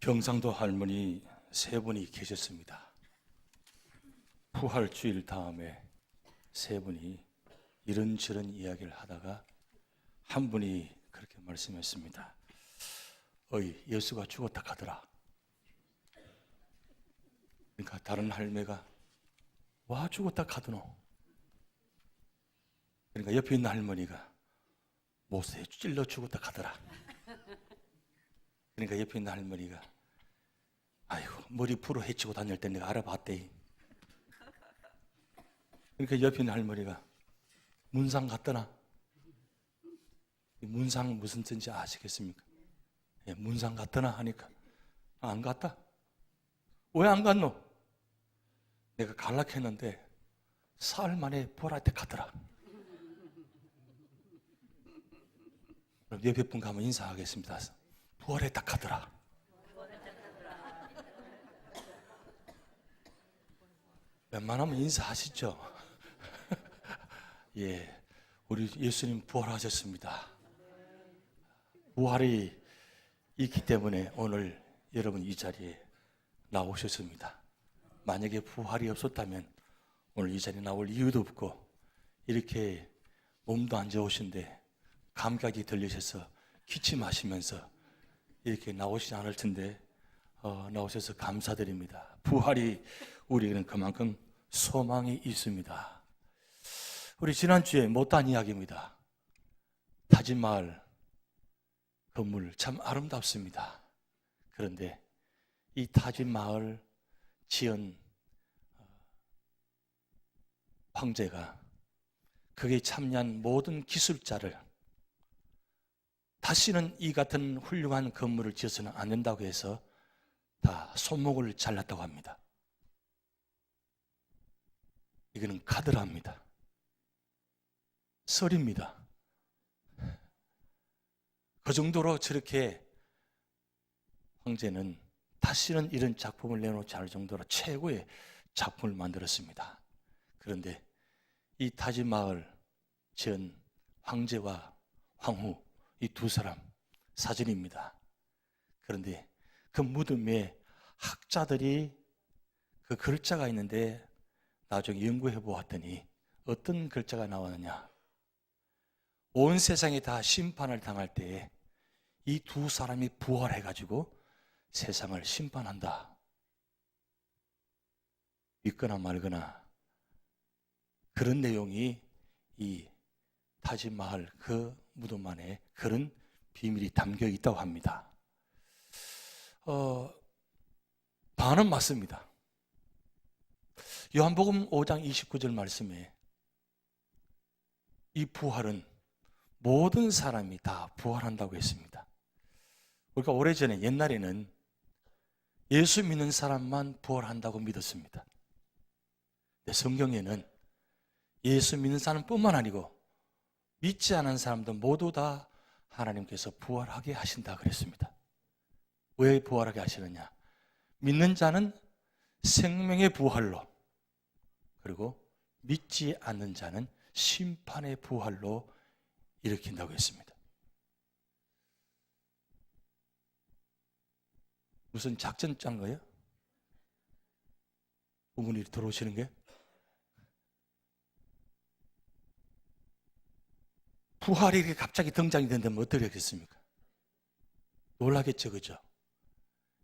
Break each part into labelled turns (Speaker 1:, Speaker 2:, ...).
Speaker 1: 경상도 할머니 세 분이 계셨습니다. 부활주일 다음에 세 분이 이런저런 이야기를 하다가 한 분이 그렇게 말씀했습니다. 어이, 예수가 죽었다 하더라. 그러니까 다른 할매가 와 죽었다 하더노. 그러니까 옆에 있는 할머니가 못에 찔러 죽었다 하더라. 그러니까 옆에 있는 할머니가 아이고 머리 풀어 헤치고 다닐 때 내가 알아봤대. 그러니까 옆에 있는 할머니가 문상 갔더나? 문상 무슨 뜻인지 아시겠습니까? 예, 문상 갔더나 하니까 안 갔다. 왜 안 갔노? 내가 갈락했는데 사흘 만에 보라한테 가더라. 그럼 옆에 분 가면 인사하겠습니다. 부활했다 가더라. 웬만하면 인사하시죠. 예, 우리 예수님 부활하셨습니다. 부활이 있기 때문에 오늘 여러분 이 자리에 나오셨습니다. 만약에 부활이 없었다면 오늘 이 자리에 나올 이유도 없고 이렇게 몸도 안 좋으신데 감각이 들리셔서 기침하시면서 이렇게 나오시지 않을 텐데 나오셔서 감사드립니다. 부활이 우리에게는 그만큼 소망이 있습니다. 우리 지난주에 못한 이야기입니다. 타지마을 건물 참 아름답습니다. 그런데 이 타지마을 지은 황제가 거기에 참여한 모든 기술자를 다시는 이 같은 훌륭한 건물을 지어서는 안 된다고 해서 다 손목을 잘랐다고 합니다. 이거는 카드라입니다. 설입니다. 그 정도로 저렇게 황제는 다시는 이런 작품을 내놓지 않을 정도로 최고의 작품을 만들었습니다. 그런데 이 타지마을 지은 황제와 황후 이 두 사람 사진입니다. 그런데 그 무덤에 학자들이 그 글자가 있는데 나중에 연구해 보았더니 어떤 글자가 나왔느냐. 온 세상이 다 심판을 당할 때에 이 두 사람이 부활해가지고 세상을 심판한다. 믿거나 말거나 그런 내용이 이 타지마을 그 무덤 안에 그런 비밀이 담겨 있다고 합니다. 반은 맞습니다. 요한복음 5장 29절 말씀에 이 부활은 모든 사람이 다 부활한다고 했습니다. 우리가 오래전에 옛날에는 예수 믿는 사람만 부활한다고 믿었습니다. 근데 성경에는 예수 믿는 사람뿐만 아니고 믿지 않은 사람도 모두 다 하나님께서 부활하게 하신다 그랬습니다. 왜 부활하게 하시느냐? 믿는 자는 생명의 부활로, 그리고 믿지 않는 자는 심판의 부활로 일으킨다고 했습니다. 무슨 작전 짠 거예요? 부모님이 들어오시는 게? 부활이 이렇게 갑자기 등장이 된다면 어떻게 하겠습니까? 놀라겠죠, 그죠?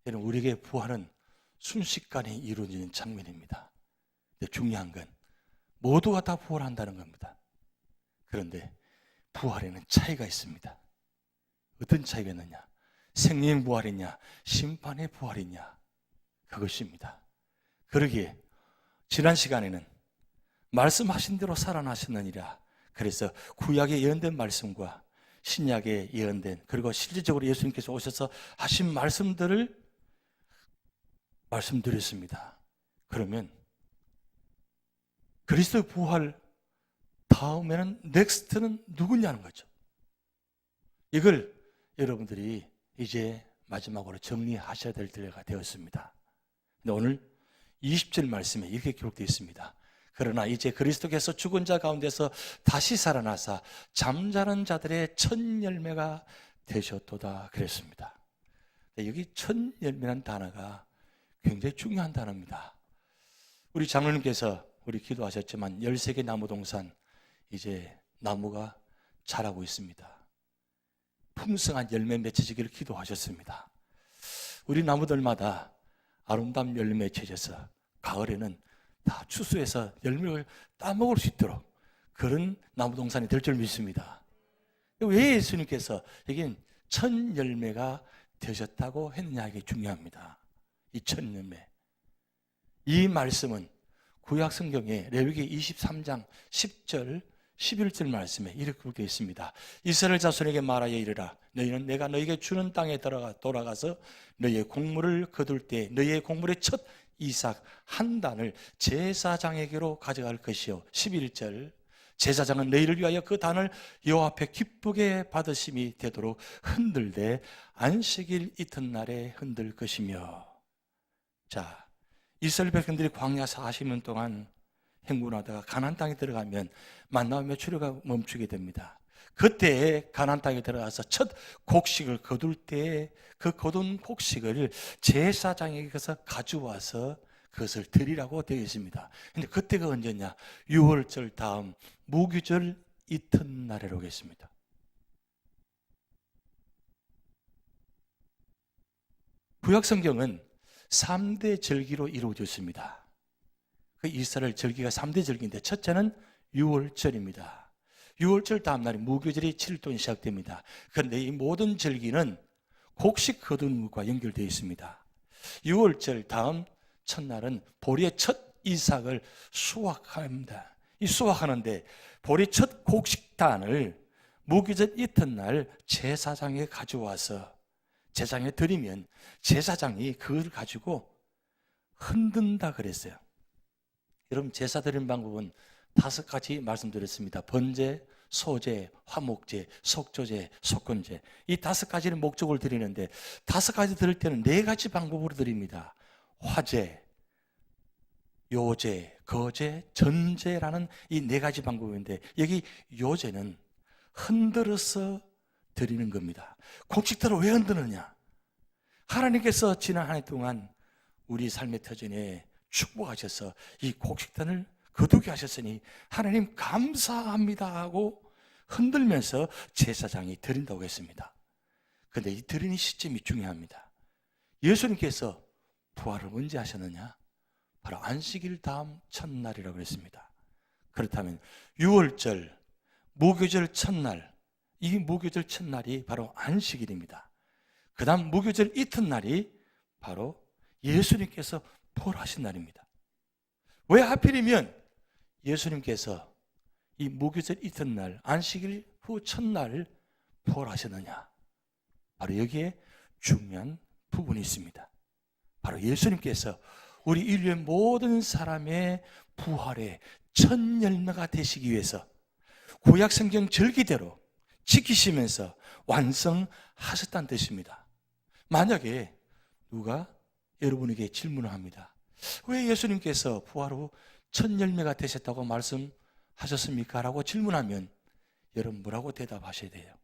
Speaker 1: 여러분, 우리에게 부활은 순식간에 이루어지는 장면입니다. 근데 중요한 건 모두가 다 부활한다는 겁니다. 그런데 부활에는 차이가 있습니다. 어떤 차이가 있느냐? 생명의 부활이냐, 심판의 부활이냐, 그것입니다. 그러기에 지난 시간에는 말씀하신 대로 살아나셨느니라. 그래서 구약에 예언된 말씀과 신약에 예언된, 그리고 실질적으로 예수님께서 오셔서 하신 말씀들을 말씀드렸습니다. 그러면 그리스도의 부활 다음에는 넥스트는 누구냐는 거죠. 이걸 여러분들이 이제 마지막으로 정리하셔야 될 때가 되었습니다. 근데 오늘 20절 말씀에 이렇게 기록되어 있습니다. 그러나 이제 그리스도께서 죽은 자 가운데서 다시 살아나사 잠자는 자들의 첫 열매가 되셨도다 그랬습니다. 여기 첫 열매라는 단어가 굉장히 중요한 단어입니다. 우리 장로님께서 우리 기도하셨지만 13개 나무 동산 이제 나무가 자라고 있습니다. 풍성한 열매 맺혀지기를 기도하셨습니다. 우리 나무들마다 아름다운 열매 맺혀져서 가을에는 다 추수해서 열매를 따먹을 수 있도록 그런 나무 동산이 될 줄 믿습니다. 왜 예수님께서 여긴 첫 열매가 되셨다고 했느냐, 이게 중요합니다. 이 첫 열매. 이 말씀은 구약 성경에 레위기 23장 10절 11절 말씀에 이렇게 되어 있습니다. 이스라엘 자손에게 말하여 이르라. 너희는 내가 너희에게 주는 땅에 돌아가서 너희의 곡물을 거둘 때 너희의 곡물의 첫 이삭 한 단을 제사장에게로 가져갈 것이요. 11절 제사장은 너희를 위하여 그 단을 여호와 앞에 기쁘게 받으심이 되도록 흔들되 안식일 이튿날에 흔들 것이며. 자, 이스라엘 백성들이 광야 40년 동안 행군하다가 가나안 땅에 들어가면 만나며 출애가 멈추게 됩니다. 그때 가나안 땅에 들어가서 첫 곡식을 거둘 때 그 거둔 곡식을 제사장에게서 가져와서 그것을 드리라고 되어 있습니다. 근데 그때가 언제냐? 6월절 다음 무교절 이튿날이라고 했습니다. 구약 성경은 3대 절기로 이루어졌습니다. 그 이스라엘 절기가 3대 절기인데 첫째는 6월절입니다. 6월절 다음 날이 무교절이 7일 동안 시작됩니다. 그런데 이 모든 절기는 곡식 거두는 것과 연결되어 있습니다. 6월절 다음 첫날은 보리의 첫 이삭을 수확합니다. 이 수확하는데 보리 첫 곡식단을 무교절 이튿날 제사장에 가져와서 제사장에 드리면 제사장이 그걸 가지고 흔든다 그랬어요. 여러분, 제사 드리는 방법은 5가지 말씀드렸습니다. 번제, 소제, 화목제, 속조제, 속건제. 이 5가지는 목적을 드리는데 5가지 드릴 때는 4가지 방법으로 드립니다. 화제, 요제, 거제, 전제라는 이 4가지 방법인데 여기 요제는 흔들어서 드리는 겁니다. 곡식들을 왜 흔드느냐? 하나님께서 지난 한 해 동안 우리 삶의 터전에 축복하셔서 이 곡식단을 거두게 하셨으니 하나님 감사합니다 하고 흔들면서 제사장이 드린다고 했습니다. 그런데 이 드리는 시점이 중요합니다. 예수님께서 부활을 언제 하셨느냐? 바로 안식일 다음 첫날이라고 했습니다. 그렇다면 6월절 무교절 첫날, 이 무교절 첫날이 바로 안식일입니다. 그 다음 무교절 이튿날이 바로 예수님께서 부활하신 날입니다. 왜 하필이면 예수님께서 이 무교절 이튿날 안식일 후 첫날 부활하셨느냐? 바로 여기에 중요한 부분이 있습니다. 바로 예수님께서 우리 인류의 모든 사람의 부활의 첫 열매가 되시기 위해서 구약 성경 절기대로 지키시면서 완성하셨다는 뜻입니다. 만약에 누가 여러분에게 질문을 합니다. 왜 예수님께서 부활 후 첫 열매가 되셨다고 말씀하셨습니까? 라고 질문하면 여러분 뭐라고 대답하셔야 돼요?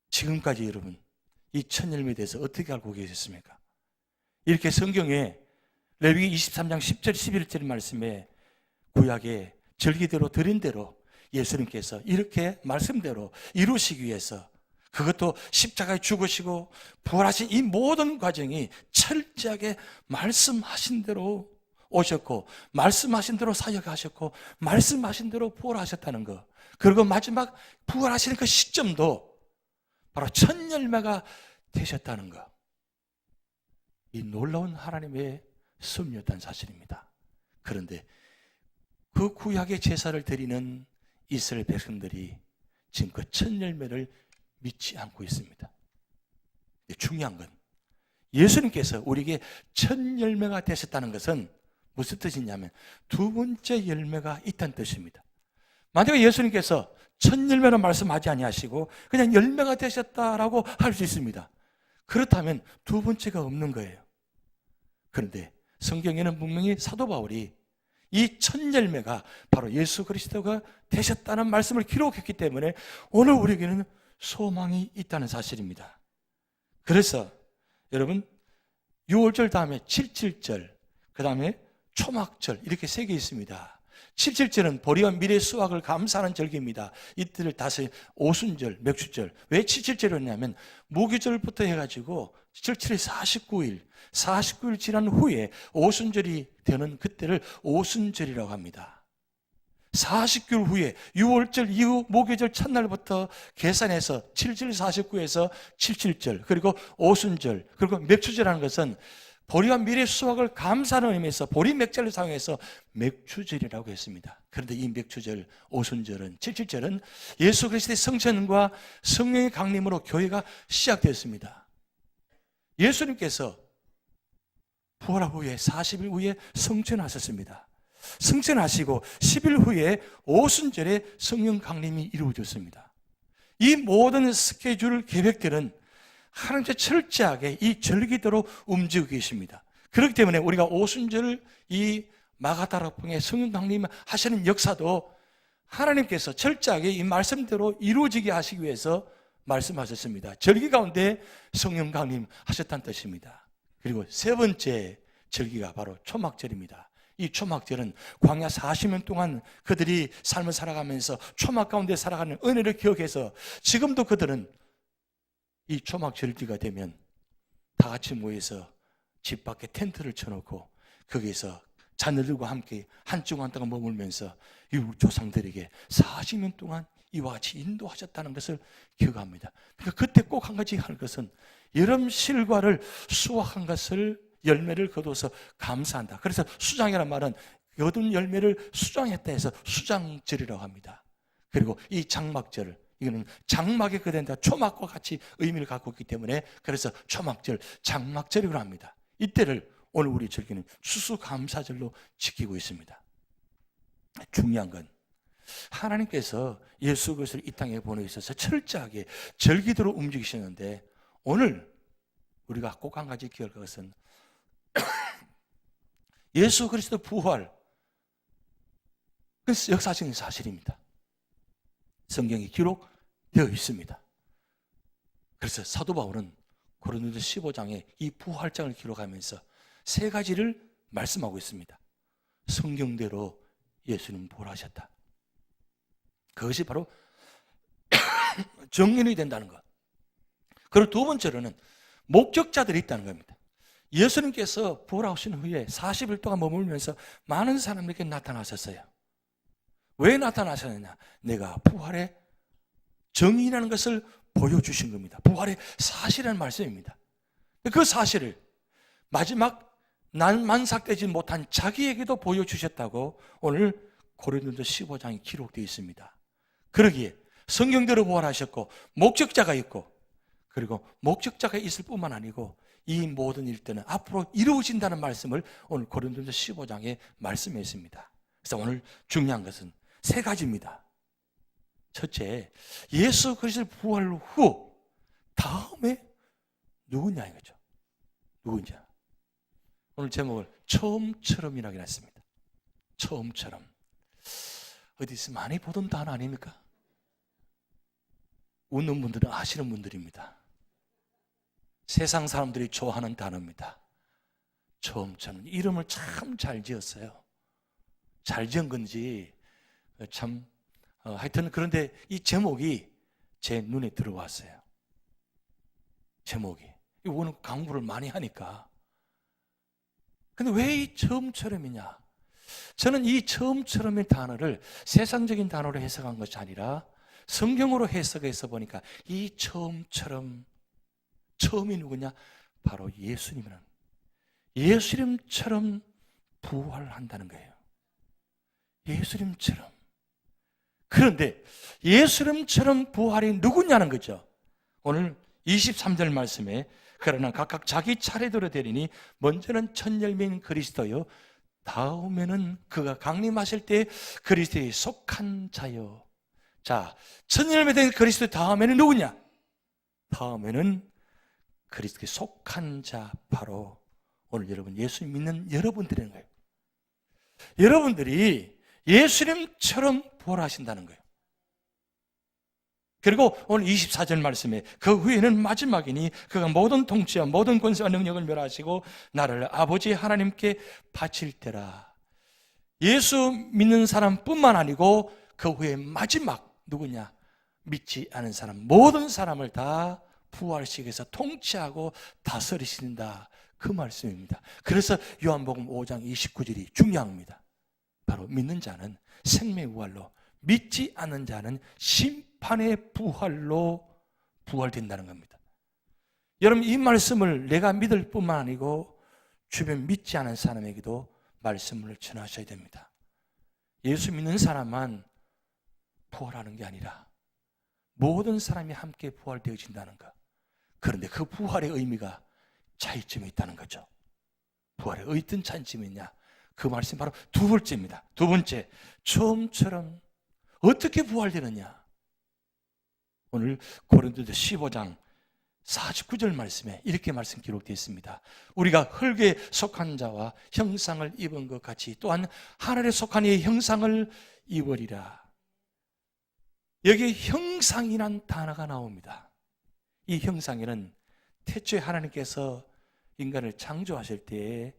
Speaker 1: 지금까지 여러분 이 첫 열매에 대해서 어떻게 알고 계셨습니까? 이렇게 성경에 레위기 23장 10절 11절 말씀에 구약의 절기대로 드린 대로 예수님께서 이렇게 말씀대로 이루시기 위해서 그것도 십자가에 죽으시고 부활하신 이 모든 과정이 철저하게 말씀하신 대로 오셨고 말씀하신 대로 사역하셨고 말씀하신 대로 부활하셨다는 것, 그리고 마지막 부활하시는 그 시점도 바로 첫 열매가 되셨다는 것, 이 놀라운 하나님의 섭리였다는 사실입니다. 그런데 그 구약의 제사를 드리는 이스라엘 백성들이 지금 그 첫 열매를 믿지 않고 있습니다. 중요한 건 예수님께서 우리에게 첫 열매가 되셨다는 것은 무슨 뜻이냐면 두 번째 열매가 있다는 뜻입니다. 만약에 예수님께서 첫 열매는 말씀하지 아니하시고 그냥 열매가 되셨다라고 할 수 있습니다. 그렇다면 두 번째가 없는 거예요. 그런데 성경에는 분명히 사도 바울이 이 첫 열매가 바로 예수 그리스도가 되셨다는 말씀을 기록했기 때문에 오늘 우리에게는 소망이 있다는 사실입니다. 그래서 여러분 6월절 다음에 77절, 그 다음에 초막절 이렇게 3개 있습니다. 77절은 보리와 미래 수확을 감사하는 절기입니다. 이틀을 다시 오순절, 맥주절. 왜 77절이었냐면 무교절부터 해가지고 77에 49일 지난 후에 오순절이 되는 그때를 오순절이라고 합니다. 49일 후에 6월절 이후 무교절 첫날부터 계산해서 77, 49에서 77절, 그리고 오순절, 그리고 맥주절이라는 것은 보리와 미래 수확을 감사하는 의미에서 보리 맥절을 사용해서 맥주절이라고 했습니다. 그런데 이 맥주절, 오순절은, 77절은 예수 그리스도의 성천과 성령의 강림으로 교회가 시작되었습니다. 예수님께서 부활 후에 40일 후에 성천하셨습니다. 성천하시고 10일 후에 오순절에 성령 강림이 이루어졌습니다. 이 모든 스케줄 계획들은 하나님께서 철저하게 이 절기대로 움직이고 계십니다. 그렇기 때문에 우리가 오순절 이 마가다락방에 성령 강림 하시는 역사도 하나님께서 철저하게 이 말씀대로 이루어지게 하시기 위해서 말씀하셨습니다. 절기 가운데 성령 강림 하셨다는 뜻입니다. 그리고 세 번째 절기가 바로 초막절입니다. 이 초막절은 광야 40년 동안 그들이 삶을 살아가면서 초막 가운데 살아가는 은혜를 기억해서 지금도 그들은 이 초막 절기가 되면 다 같이 모여서 집 밖에 텐트를 쳐놓고 거기에서 자녀들과 함께 한 주간 한 동안 머물면서 이웃 조상들에게 40년 동안 이와 같이 인도하셨다는 것을 기억합니다. 그러니까 그때 꼭 한 가지 할 것은 여름 실과를 수확한 것을 열매를 거둬서 감사한다. 그래서 수장이라는 말은 거둔 열매를 수장했다 해서 수장절이라고 합니다. 그리고 이 장막절, 이거는 장막에 거된다 초막과 같이 의미를 갖고 있기 때문에 그래서 초막절, 장막절이라고 합니다. 이때를 오늘 우리 절기는 추수감사절로 지키고 있습니다. 중요한 건 하나님께서 예수 그리스도를 이 땅에 보내주셔서 철저하게 절기대로 움직이시는데 오늘 우리가 꼭 한 가지 기억할 것은 예수 그리스도 부활, 그 역사적인 사실입니다. 성경이 기록되어 있습니다. 그래서 사도 바울은 고린도서 15장에 이 부활장을 기록하면서 세 가지를 말씀하고 있습니다. 성경대로 예수님 부활하셨다. 그것이 바로 정인이 된다는 것. 그리고 두 번째로는 목격자들이 있다는 겁니다. 예수님께서 부활하신 후에 40일 동안 머물면서 많은 사람에게 나타나셨어요. 왜 나타나셨느냐? 내가 부활의 정의라는 것을 보여주신 겁니다. 부활의 사실이라는 말씀입니다. 그 사실을 마지막 만삭되지 못한 자기에게도 보여주셨다고 오늘 고린도서 15장에 기록되어 있습니다. 그러기에 성경대로 부활하셨고 목적자가 있고 그리고 목적자가 있을 뿐만 아니고 이 모든 일들은 앞으로 이루어진다는 말씀을 오늘 고린도서 15장에 말씀했습니다. 그래서 오늘 중요한 것은 세 가지입니다. 첫째, 예수 그리스도 부활 후 다음에 누구냐 이거죠. 누구냐. 오늘 제목을 처음처럼이라고 해놨습니다. 처음처럼. 어디서 많이 보던 단어 아닙니까? 웃는 분들은 아시는 분들입니다. 세상 사람들이 좋아하는 단어입니다. 처음처럼. 이름을 참 잘 지었어요. 잘 지은 건지 참 하여튼 그런데 이 제목이 제 눈에 들어왔어요. 제목이. 이거는 강구를 많이 하니까. 근데 왜 이 처음처럼이냐? 저는 이 처음처럼의 단어를 세상적인 단어로 해석한 것이 아니라 성경으로 해석해서 보니까 이 처음처럼, 처음이 누구냐? 바로 예수님이라는, 예수님처럼 부활한다는 거예요. 예수님처럼. 그런데 예수님처럼 부활이 누구냐는 거죠. 오늘 23절 말씀에 그러나 각각 자기 차례대로 되리니 먼저는 첫 열매인 그리스도요 다음에는 그가 강림하실 때 그리스도에 속한 자요. 자, 첫 열매 된 그리스도 다음에는 누구냐? 다음에는 그리스도에 속한 자, 바로 오늘 여러분 예수 믿는 여러분들인 거예요. 여러분들이 예수님처럼 부활하신다는 거예요. 그리고 오늘 24절 말씀에 그 후에는 마지막이니 그가 모든 통치와 모든 권세와 능력을 멸하시고 나를 아버지 하나님께 바칠 때라. 예수 믿는 사람뿐만 아니고 그 후에 마지막 누구냐? 믿지 않은 사람, 모든 사람을 다 부활시켜서 통치하고 다스리신다. 그 말씀입니다. 그래서 요한복음 5장 29절이 중요합니다. 바로 믿는 자는 생명의 부활로, 믿지 않는 자는 심판의 부활로 부활된다는 겁니다. 여러분, 이 말씀을 내가 믿을 뿐만 아니고 주변 믿지 않은 사람에게도 말씀을 전하셔야 됩니다. 예수 믿는 사람만 부활하는 게 아니라 모든 사람이 함께 부활되어진다는 것. 그런데 그 부활의 의미가 차이점이 있다는 거죠. 부활의 어떤 차이점이 있냐? 그 말씀이 바로 두 번째입니다. 두 번째, 처음처럼 어떻게 부활되느냐? 오늘 고린도서 15장 49절 말씀에 이렇게 말씀 기록되어 있습니다. 우리가 흙에 속한 자와 형상을 입은 것 같이 또한 하늘에 속한 이의 형상을 입으리라. 여기 형상이란 단어가 나옵니다. 이 형상에는 태초에 하나님께서 인간을 창조하실 때에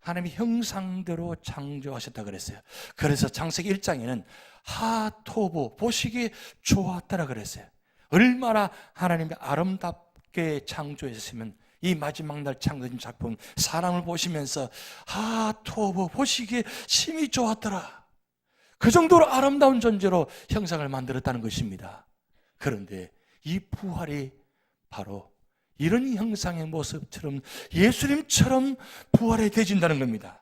Speaker 1: 하나님의 형상대로 창조하셨다 그랬어요. 그래서 창세기 1장에는 하토부, 보시기에 좋았다라 그랬어요. 얼마나 하나님이 아름답게 창조했으면 이 마지막 날 창조된 작품 사람을 보시면서 하토부, 보시기에 심히 좋았더라. 그 정도로 아름다운 존재로 형상을 만들었다는 것입니다. 그런데 이 부활이 바로 이런 형상의 모습처럼 예수님처럼 부활해 되진다는 겁니다.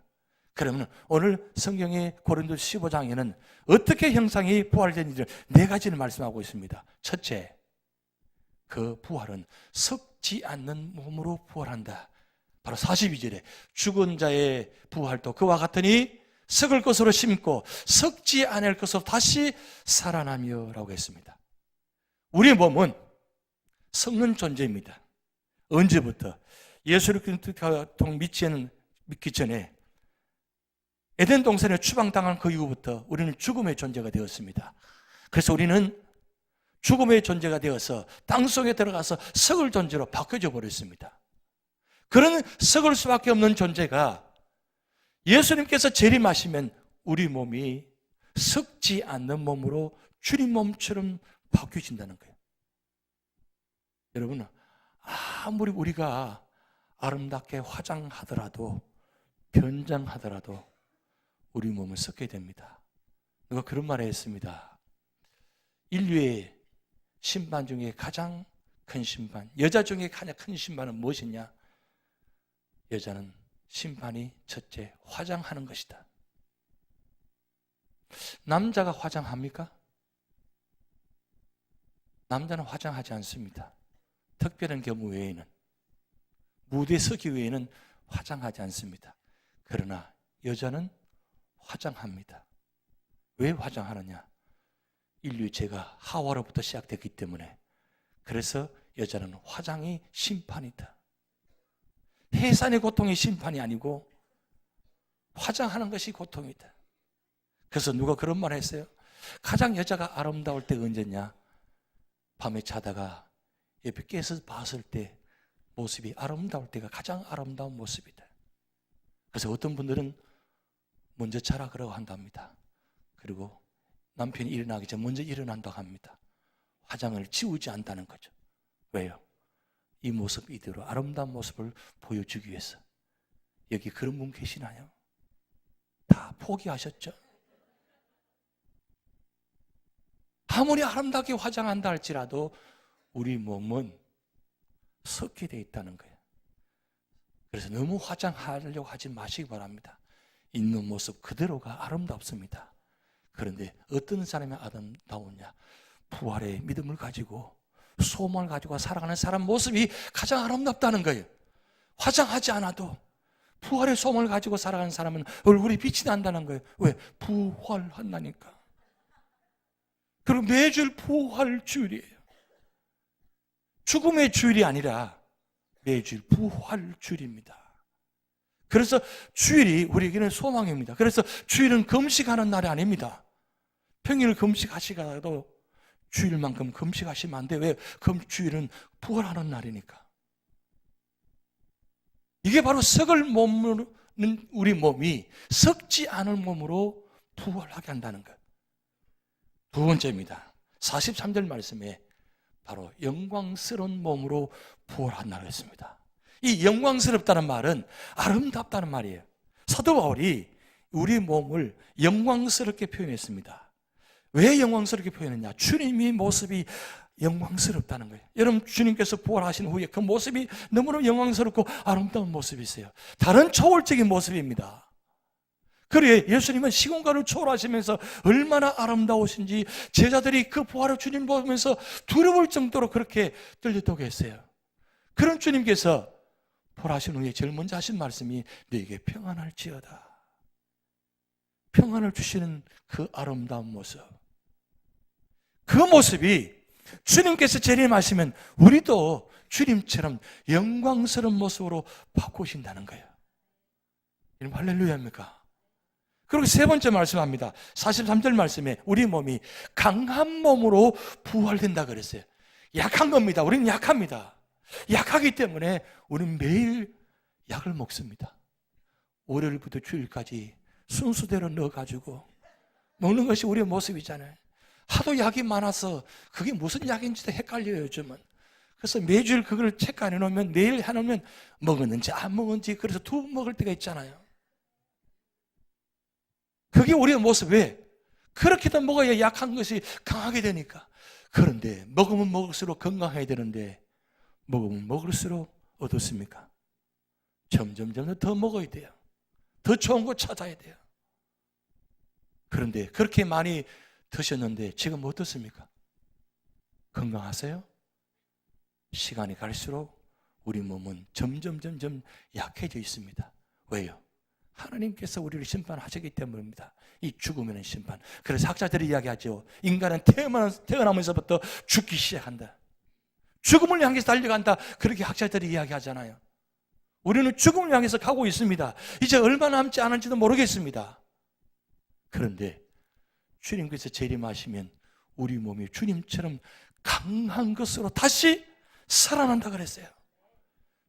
Speaker 1: 그러면 오늘 성경의 고린도 15장에는 어떻게 형상이 부활되는지를 네 가지를 말씀하고 있습니다. 첫째, 그 부활은 썩지 않는 몸으로 부활한다. 바로 42절에 죽은 자의 부활도 그와 같으니 썩을 것으로 심고 썩지 않을 것으로 다시 살아나며 라고 했습니다. 우리의 몸은 썩는 존재입니다. 언제부터? 예수를 믿기 전에 에덴 동산에 추방당한 그 이후부터 우리는 죽음의 존재가 되었습니다. 그래서 우리는 죽음의 존재가 되어서 땅 속에 들어가서 썩을 존재로 바뀌어져 버렸습니다. 그런 썩을 수밖에 없는 존재가 예수님께서 재림하시면 우리 몸이 썩지 않는 몸으로 주님 몸처럼 바뀌어진다는 거예요. 여러분, 아무리 우리가 아름답게 화장하더라도 변장하더라도 우리 몸은 썩게 됩니다. 누가 그런 말을 했습니다. 인류의 신반 중에 가장 큰 신반, 여자 중에 가장 큰 신반은 무엇이냐? 여자는 신반이 첫째 화장하는 것이다. 남자가 화장합니까? 남자는 화장하지 않습니다. 특별한 경우 외에는, 무대에 서기 외에는 화장하지 않습니다. 그러나 여자는 화장합니다. 왜 화장하느냐? 인류의 죄가 하와로부터 시작됐기 때문에. 그래서 여자는 화장이 심판이다. 해산의 고통이 심판이 아니고 화장하는 것이 고통이다. 그래서 누가 그런 말을 했어요. 가장 여자가 아름다울 때가 언제냐? 밤에 자다가 옆에 깨서 봤을 때 모습이 아름다울 때가 가장 아름다운 모습이다. 그래서 어떤 분들은 먼저 자라 그러고 한답니다. 그리고 남편이 일어나기 전에 먼저 일어난다고 합니다. 화장을 지우지 않다는 거죠. 왜요? 이 모습 이대로 아름다운 모습을 보여주기 위해서. 여기 그런 분 계시나요? 다 포기하셨죠? 아무리 아름답게 화장한다 할지라도 우리 몸은 썩게 되어 있다는 거예요. 그래서 너무 화장하려고 하지 마시기 바랍니다. 있는 모습 그대로가 아름답습니다. 그런데 어떤 사람이 아름다우냐? 부활의 믿음을 가지고 소망을 가지고 살아가는 사람 모습이 가장 아름답다는 거예요. 화장하지 않아도 부활의 소망을 가지고 살아가는 사람은 얼굴이 빛이 난다는 거예요. 왜? 부활한다니까. 그리고 매주일 부활 주일이에요. 죽음의 주일이 아니라 매주일 부활 주일입니다. 그래서 주일이 우리에게는 소망입니다. 그래서 주일은 금식하는 날이 아닙니다. 평일 금식하시더라도 주일만큼 금식하시면 안 돼. 왜? 주일은 부활하는 날이니까. 이게 바로 썩을 몸은 우리 몸이 썩지 않을 몸으로 부활하게 한다는 것. 두 번째입니다. 43절 말씀에 바로 영광스러운 몸으로 부활한다고 했습니다. 이 영광스럽다는 말은 아름답다는 말이에요. 사도 바울이 우리 몸을 영광스럽게 표현했습니다. 왜 영광스럽게 표현했냐? 주님의 모습이 영광스럽다는 거예요. 여러분, 주님께서 부활하신 후에 그 모습이 너무나 영광스럽고 아름다운 모습이세요. 다른 초월적인 모습입니다. 그래, 예수님은 시공간을 초월하시면서 얼마나 아름다우신지 제자들이 그 부활의 주님 보면서 두려울 정도로 그렇게 떨렸다고 했어요. 그런 주님께서 부활하신 후에 제일 먼저 하신 말씀이 너에게 평안할지어다. 평안을 주시는 그 아름다운 모습. 그 모습이 주님께서 재림하시면 우리도 주님처럼 영광스러운 모습으로 바꾸신다는 거예요. 여러분, 할렐루야입니까? 그리고 세 번째 말씀합니다. 43절 말씀에 우리 몸이 강한 몸으로 부활된다 그랬어요. 약한 겁니다. 우리는 약합니다. 약하기 때문에 우리는 매일 약을 먹습니다. 월요일부터 주일까지 순수대로 넣어가지고 먹는 것이 우리의 모습이잖아요. 하도 약이 많아서 그게 무슨 약인지도 헷갈려요, 요즘은. 그래서 매주일 그걸 체크 안 해놓으면 내일 해놓으면 먹었는지 안 먹었는지 그래서 두 번 먹을 때가 있잖아요. 그게 우리의 모습. 왜? 그렇게도 먹어야 약한 것이 강하게 되니까. 그런데 먹으면 먹을수록 건강해야 되는데 먹으면 먹을수록 어떻습니까? 점점 더 먹어야 돼요. 더 좋은 거 찾아야 돼요. 그런데 그렇게 많이 드셨는데 지금 어떻습니까? 건강하세요? 시간이 갈수록 우리 몸은 점점 약해져 있습니다. 왜요? 하나님께서 우리를 심판하시기 때문입니다. 이 죽음에는 심판. 그래서 학자들이 이야기하죠. 인간은 태어나면서부터 죽기 시작한다. 죽음을 향해서 달려간다. 그렇게 학자들이 이야기하잖아요. 우리는 죽음을 향해서 가고 있습니다. 이제 얼마 남지 않은지도 모르겠습니다. 그런데 주님께서 재림하시면 우리 몸이 주님처럼 강한 것으로 다시 살아난다 그랬어요.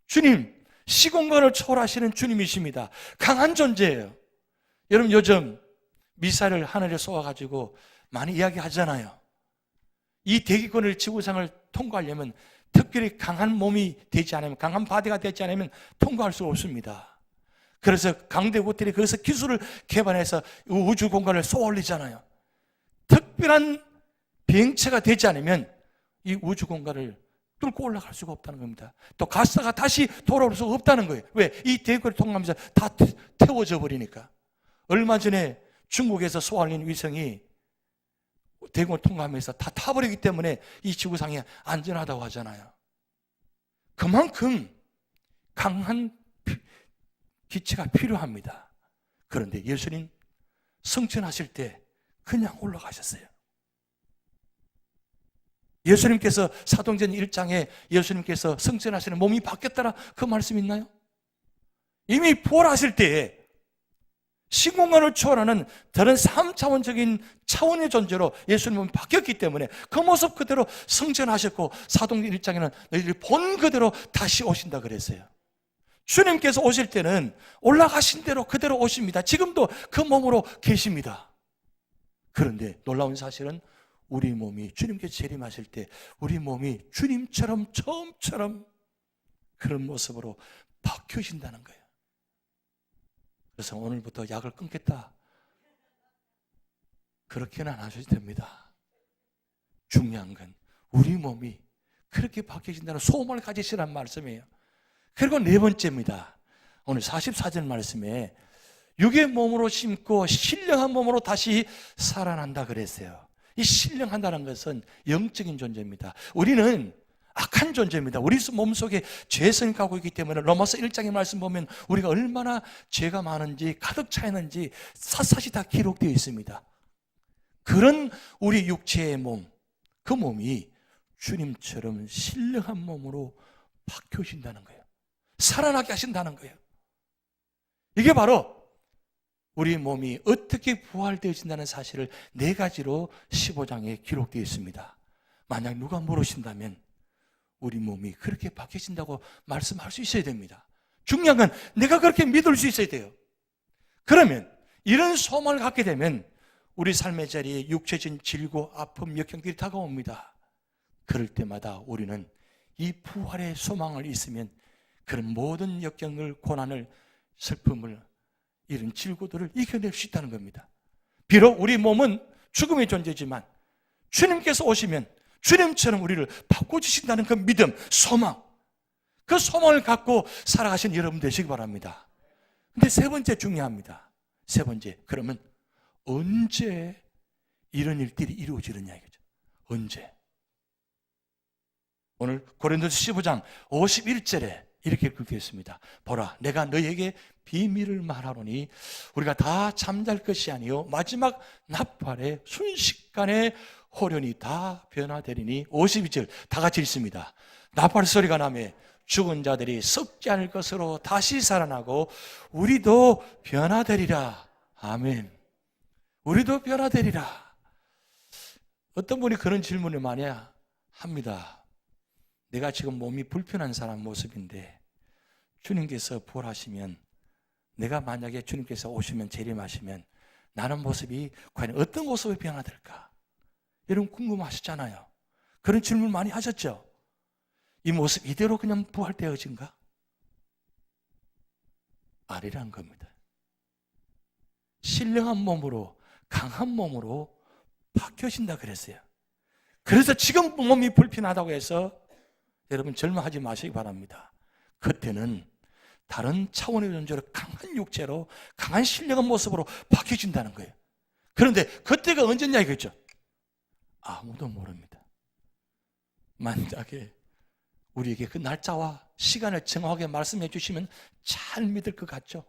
Speaker 1: 주님, 시공간을 초월하시는 주님이십니다. 강한 존재예요. 여러분, 요즘 미사일을 하늘에 쏘아가지고 많이 이야기하잖아요. 이 대기권을 지구상을 통과하려면 특별히 강한 몸이 되지 않으면, 강한 바디가 되지 않으면 통과할 수 없습니다. 그래서 강대국들이 그래서 기술을 개발해서 우주 공간을 쏘아올리잖아요. 특별한 비행체가 되지 않으면 이 우주 공간을 뚫고 올라갈 수가 없다는 겁니다. 또 가스가 다시 돌아올 수가 없다는 거예요. 왜? 이 대기권을 통과하면서 다 태워져 버리니까. 얼마 전에 중국에서 쏘아올린 위성이 대기권을 통과하면서 다 타버리기 때문에 이 지구상이 안전하다고 하잖아요. 그만큼 강한 기체가 필요합니다. 그런데 예수님 승천하실 때 그냥 올라가셨어요. 예수님께서 사도행전 1장에 예수님께서 승천하시는 몸이 바뀌었다라 그 말씀 있나요? 이미 부활하실 때에 시공간을 초월하는 다른 3차원적인 차원의 존재로 예수님 몸이 바뀌었기 때문에 그 모습 그대로 승천하셨고 사도행전 1장에는 너희들이 본 그대로 다시 오신다 그랬어요. 주님께서 오실 때는 올라가신 대로 그대로 오십니다. 지금도 그 몸으로 계십니다. 그런데 놀라운 사실은 우리 몸이 주님께서 재림하실 때 우리 몸이 주님처럼 처음처럼 그런 모습으로 바뀌어진다는 거예요. 그래서 오늘부터 약을 끊겠다, 그렇게는 안 하셔도 됩니다. 중요한 건 우리 몸이 그렇게 바뀌어진다는 소망을 가지시라는 말씀이에요. 그리고 네 번째입니다. 오늘 44절 말씀에 육의 몸으로 심고 신령한 몸으로 다시 살아난다 그랬어요. 이 신령한다는 것은 영적인 존재입니다. 우리는 악한 존재입니다. 우리 몸속에 죄성이 가고 있기 때문에 로마서 1장의 말씀 보면 우리가 얼마나 죄가 많은지 가득 차 있는지 샅샅이 다 기록되어 있습니다. 그런 우리 육체의 몸, 그 몸이 주님처럼 신령한 몸으로 바뀌어진다는 거예요. 살아나게 하신다는 거예요. 이게 바로 우리 몸이 어떻게 부활되어진다는 사실을 네 가지로 15장에 기록되어 있습니다. 만약 누가 물으신다면 우리 몸이 그렇게 바뀌어진다고 말씀할 수 있어야 됩니다. 중요한 건 내가 그렇게 믿을 수 있어야 돼요. 그러면 이런 소망을 갖게 되면 우리 삶의 자리에 육체적인 질고 아픔, 역경들이 다가옵니다. 그럴 때마다 우리는 이 부활의 소망을 있으면 그런 모든 역경을, 고난을, 슬픔을, 이런 질고들을 이겨낼 수 있다는 겁니다. 비록 우리 몸은 죽음의 존재지만 주님께서 오시면 주님처럼 우리를 바꿔주신다는 그 믿음, 소망, 그 소망을 갖고 살아가신 여러분 되시기 바랍니다. 근데 세 번째 중요합니다. 세 번째, 그러면 언제 이런 일들이 이루어지느냐 이거죠. 언제? 오늘 고린도서 15장 51절에 이렇게 읽겠습니다. 보라, 내가 너희에게 비밀을 말하노니 우리가 다 잠잘 것이 아니요 마지막 나팔에 순식간에 호련히 다 변화되리니. 52절 다 같이 읽습니다. 나팔 소리가 나매 죽은 자들이 썩지 않을 것으로 다시 살아나고 우리도 변화되리라. 아멘. 우리도 변화되리라. 어떤 분이 그런 질문을 많이 합니다. 내가 지금 몸이 불편한 사람 모습인데 주님께서 부활하시면, 내가 만약에 주님께서 오시면 재림하시면 나는 모습이 과연 어떤 모습으로 변화될까? 여러분 궁금하시잖아요. 그런 질문 많이 하셨죠? 이 모습 이대로 그냥 부활되어진가? 아니란 겁니다. 신령한 몸으로, 강한 몸으로 바뀌어진다 그랬어요. 그래서 지금 몸이 불편하다고 해서 여러분 절망하지 마시기 바랍니다. 그때는 다른 차원의 존재로 강한 육체로, 강한 신령한 모습으로 바뀌어진다는 거예요. 그런데 그때가 언제냐 이거죠? 아무도 모릅니다. 만약에 우리에게 그 날짜와 시간을 정확하게 말씀해 주시면 잘 믿을 것 같죠?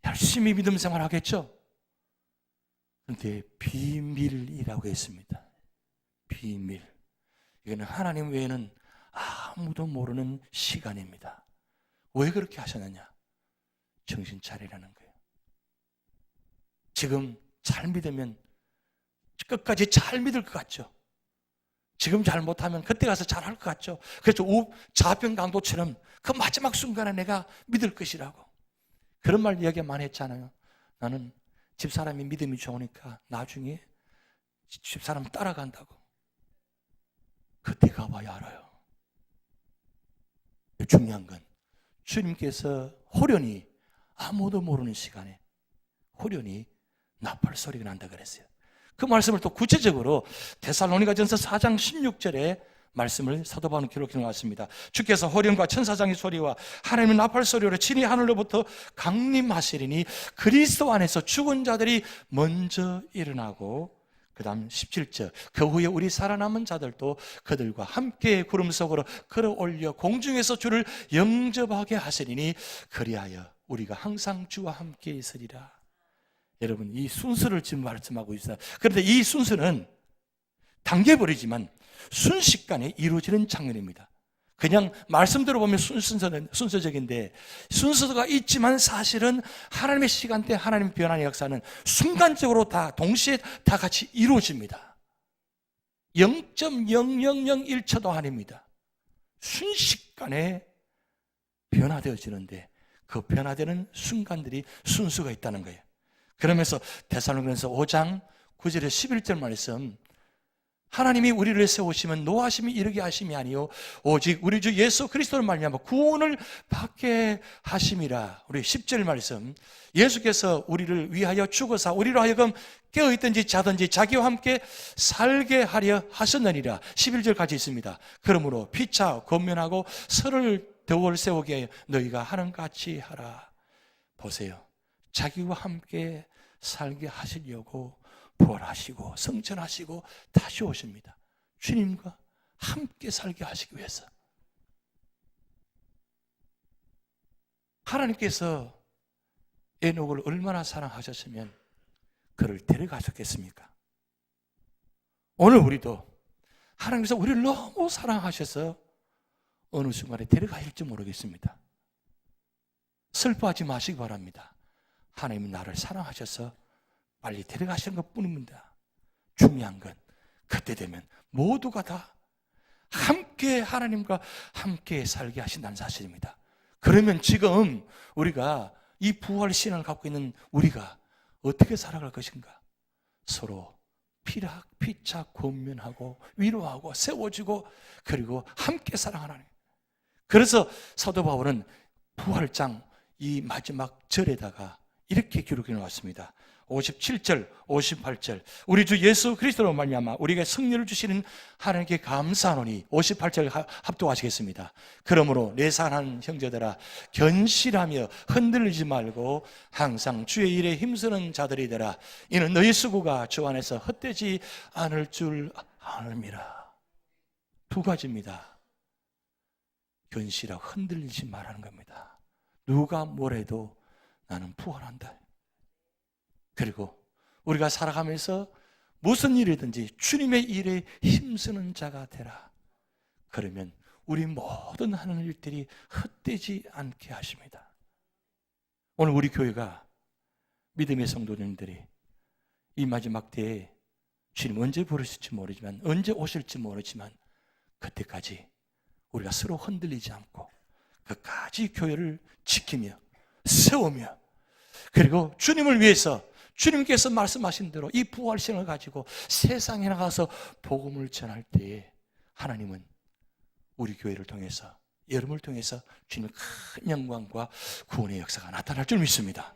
Speaker 1: 열심히 믿음 생활 하겠죠? 그런데 비밀이라고 했습니다. 비밀. 이거는 하나님 외에는 아무도 모르는 시간입니다. 왜 그렇게 하셨느냐? 정신 차리라는 거예요. 지금 잘 믿으면 끝까지 잘 믿을 것 같죠? 지금 잘못하면 그때 가서 잘할 것 같죠? 그래서 자평 강도처럼 그 마지막 순간에 내가 믿을 것이라고 그런 말 이야기 많이 했잖아요. 나는 집사람이 믿음이 좋으니까 나중에 집사람 따라간다고. 그때 가봐야 알아요. 중요한 건 주님께서 호련히, 아무도 모르는 시간에 호련히 나팔 소리가 난다 그랬어요. 그 말씀을 또 구체적으로 데살로니가전서 4장 16절에 말씀을 사도 바울은 기록해 놓았습니다. 주께서 호련과 천사장의 소리와 하나님의 나팔 소리로 친히 하늘로부터 강림하시리니 그리스도 안에서 죽은 자들이 먼저 일어나고, 그 다음 17절, 그 후에 우리 살아남은 자들도 그들과 함께 구름 속으로 끌어올려 공중에서 주를 영접하게 하시리니 그리하여 우리가 항상 주와 함께 있으리라. 여러분, 이 순서를 지금 말씀하고 있어요. 그런데 이 순서는 당겨버리지만 순식간에 이루어지는 장면입니다. 그냥 말씀대로 보면 순서적인데 순서가 있지만 사실은 하나님의 시간대, 하나님의 변화의 역사는 순간적으로 다 동시에 다 같이 이루어집니다. 0.0001초도 아닙니다. 순식간에 변화되어지는데 그 변화되는 순간들이 순서가 있다는 거예요. 그러면서 데살로니가전서 5장 9절에 11절 말씀, 하나님이 우리를 세우시면 노하심이 이르게 하심이 아니요 오직 우리 주 예수 그리스도를 말미암아 구원을 받게 하심이라. 우리 10절 말씀, 예수께서 우리를 위하여 죽어서 우리로 하여금 깨어있든지 자든지 자기와 함께 살게 하려 하셨느니라. 11절까지 있습니다. 그러므로 피차 권면하고 서로를 더월 세우게 하여 너희가 하는 같이 하라. 보세요, 자기와 함께 살게 하시려고 부활하시고 성천하시고 다시 오십니다. 주님과 함께 살게 하시기 위해서. 하나님께서 에녹을 얼마나 사랑하셨으면 그를 데려가셨겠습니까? 오늘 우리도 하나님께서 우리를 너무 사랑하셔서 어느 순간에 데려가실지 모르겠습니다. 슬퍼하지 마시기 바랍니다. 하나님이 나를 사랑하셔서 빨리 데려가시는 것 뿐입니다. 중요한 건 그때 되면 모두가 다 함께 하나님과 함께 살게 하신다는 사실입니다. 그러면 지금 우리가 이 부활 신앙을 갖고 있는 우리가 어떻게 살아갈 것인가? 서로 피차 권면하고 위로하고 세워주고 그리고 함께 사랑하는. 그래서 사도 바울은 부활장 이 마지막 절에다가 이렇게 기록해 놓았습니다. 57절, 58절. 우리 주 예수 그리스도로 말미암아 우리에게 승리를 주시는 하나님께 감사하노니 58절 합독하시겠습니다. 그러므로 내 사랑하는 형제들아 견실하며 흔들리지 말고 항상 주의 일에 힘쓰는 자들이 되라. 이는 너희 수고가 주 안에서 헛되지 않을 줄 아느니라. 두 가지입니다. 견실하고 흔들리지 말라는 겁니다. 누가 뭐래도 나는 부활한다. 그리고 우리가 살아가면서 무슨 일이든지 주님의 일에 힘쓰는 자가 되라. 그러면 우리 모든 하는 일들이 헛되지 않게 하십니다. 오늘 우리 교회가 믿음의 성도님들이 이 마지막 때에 주님 언제 부르실지 모르지만 언제 오실지 모르지만 그때까지 우리가 서로 흔들리지 않고 끝까지 교회를 지키며 세우며 그리고 주님을 위해서 주님께서 말씀하신 대로 이 부활신을 가지고 세상에 나가서 복음을 전할 때에 하나님은 우리 교회를 통해서 여러분을 통해서 주님의 큰 영광과 구원의 역사가 나타날 줄 믿습니다.